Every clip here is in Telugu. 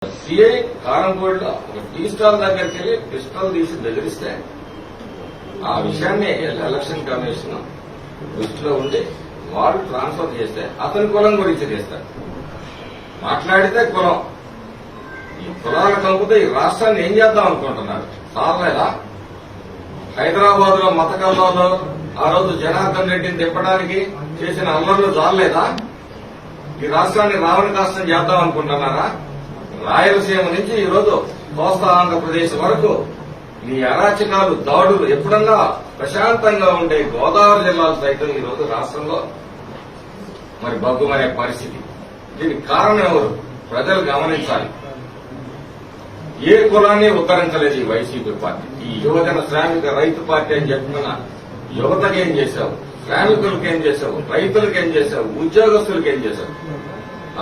సిఐ కారంపూడిలో ఒక టీ స్టాల్ దగ్గరికి వెళ్లి పిస్టల్ తీసి బెదిరిస్తే ఆ విషయాన్ని ఎలక్షన్ కమిషన్ దృష్టిలో ఉండి వారు ట్రాన్స్ఫర్ చేస్తే అతని కులం గురించి చేస్తారు. మాట్లాడితే కులం, ఈ కులాలు కంపితే ఈ రాష్ట్రాన్ని ఏం చేద్దాం అనుకుంటున్నారు? చాలలేదా? హైదరాబాద్ లో మత కల్లోలో ఆ రోజు జనార్దన్ రెడ్డిని తిప్పడానికి చేసిన అల్లర్లు చాలలేదా? ఈ రాష్ట్రాన్ని రావణ కాష్టం చేద్దాం అనుకుంటున్నారా? రాయలసీమ నుంచి ఈ రోజు కోస్తా ఆంధ్రప్రదేశ్ వరకు ఈ అరాచకాలు, దాడులు ఎప్పుడన్నా ప్రశాంతంగా ఉండే గోదావరి జిల్లాలు సైతం ఈ రోజు రాష్ట్రంలో మరి బగ్గుమనే పరిస్థితి. దీనికి కారణం ఎవరు? ప్రజలు గమనించాలి. ఏ కులాన్ని ఉద్ధరించలేదు ఈ వైసీపీ పార్టీ. ఈ యువజన శ్రామిక రైతు పార్టీ అని చెప్తున్న యువతకి ఏం చేశావు? శ్రామికులకి ఏం చేశావు? రైతులకి ఏం చేశావు? ఉద్యోగస్తులకి ఏం చేశావు?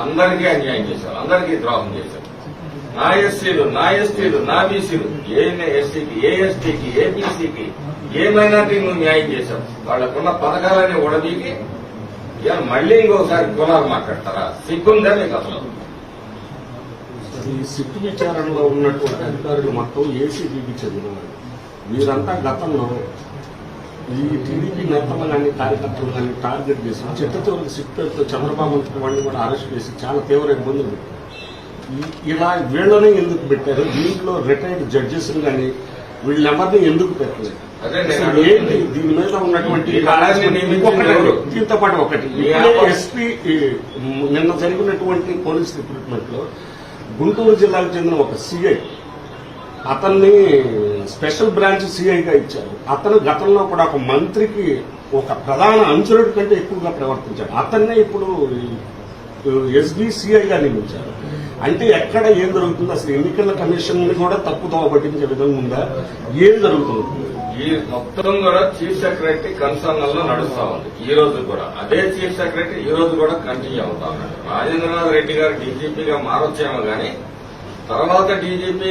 అందరికీ అన్యాయం చేశావు, అందరికీ ద్రోహం చేశావు. నా ఎస్సీలు, నా ఎస్టీలు, నా బీసీలు, ఏ ఎస్సీకి, ఏ ఎస్టీకి, ఏ బీసీకి, ఏ మైనార్టీకి నువ్వు న్యాయం చేశావు. వాళ్లకున్న పథకాలన్నీ ఉడదీకి మళ్లీ ఇంకొకసారి కులాలు మాట్లాడతారా? సిగ్గుందా మీకు అసలు? ఈ సిట్టు విచారణలో ఉన్నటువంటి అధికారులు మొత్తం ఏసీబీకి చెందినవారు. వీరంతా గతంలో ఈ టీడీపీ నేతలు కానీ కార్యకర్తలు కానీ టార్గెట్ చేసి చిత్తూరు సిట్టుతో చంద్రబాబు వాడిని కూడా అరెస్ట్ చేసి చాలా తీవ్ర ఇబ్బందులు పెట్టారు. ఇలా వీళ్ళని ఎందుకు పెట్టారు? దీంట్లో రిటైర్డ్ జడ్జెస్ కానీ వీళ్ళెవరిని ఎందుకు పెట్టలేదు? ఏంటి దీని మీద ఉన్నటువంటి దీంతో పాటు ఒకటి ఎస్పీ నిన్న జరిగినటువంటి పోలీస్ రిక్రూట్మెంట్ లో గుంటూరు జిల్లాకు చెందిన ఒక సిఐ, అతన్ని స్పెషల్ బ్రాంచ్ సిఐగా ఇచ్చారు. అతను గతంలో కూడా ఒక మంత్రికి ఒక ప్రధాన అంచురుడి కంటే ఎక్కువగా ప్రవర్తించాడు. అతన్నే ఇప్పుడు ఎస్బీ సిఐగా నియమించారు. అంటే ఎక్కడ ఏం జరుగుతుంది? అసలు ఎన్నికల కమిషన్ కూడా తప్పుదోవ పట్టించే విధంగా ఉందా? ఏం జరుగుతుంది? ఈ మొత్తం కూడా చీఫ్ సెక్రటరీ కన్సర్న్ లో నడుస్తా ఉంది. ఈ రోజు కూడా అదే చీఫ్ సెక్రటరీ ఈ రోజు కూడా కంటిన్యూ అవుతా ఉన్నాడు. రాజేంద్రనాథ్ రెడ్డి గారు డీజీపీగా మారొచ్చేమో గానీ తర్వాత డీజీపీ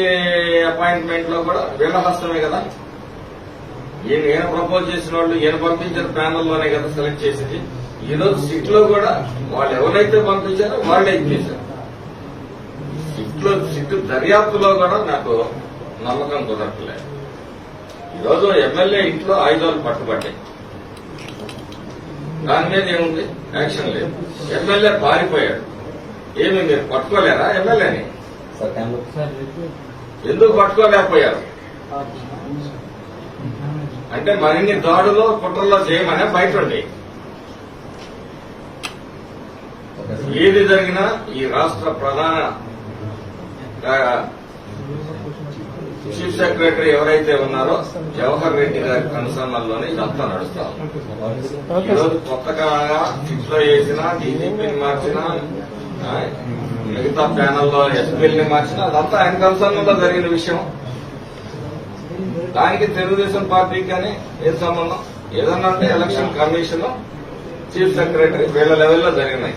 అపాయింట్మెంట్ లో కూడా వీళ్ళ హస్తమే కదా. ఈయన ప్రపోజ్ చేసిన వాళ్ళు, ఈయన పంపించిన ప్యానెల్లోనే కదా సెలెక్ట్ చేసేది. ఈ రోజు సిట్ లో కూడా వాళ్ళు ఎవరైతే పంపించారో వాళ్ళే ఇచ్చేశారు. సిట్ దర్యాప్తులో కూడా నాకు నమ్మకం కుదరట్లేదు. ఈరోజు ఎమ్మెల్యే ఇంట్లో ఆయుధాలు పట్టుబట్టాయి, దాని మీద ఏముంది? యాక్షన్ లేదు. ఎమ్మెల్యే పారిపోయాడు, ఏమి మీరు పట్టుకోలేరా ఎమ్మెల్యేని? ఎందుకు పట్టుకోలేకపోయారు? అంటే మరిన్ని దాడులో కుట్రల్లో చేయమనే బయట ఉండి ఏది జరిగినా ఈ రాష్ట్ర ప్రధాన చీఫ్ సెక్రటరీ ఎవరైతే ఉన్నారో జవహర్ రెడ్డి గారి కన్సర్న్లోనే ఇదంతా నడుస్తాం. ఈరోజు కొత్తగా సిట్లో వేసినా, డీజీపీని మార్చినా, మిగతా ప్యానెల్లో ఎస్పీని మార్చినా అదంతా ఆయన కన్సర్న్లో జరిగిన విషయం. దానికి తెలుగుదేశం పార్టీకి కానీ ఏం సంబంధం? ఏదన్నా అంటే ఎలక్షన్ కమిషన్, చీఫ్ సెక్రటరీ వీళ్ళ లెవెల్లో జరిగినాయి.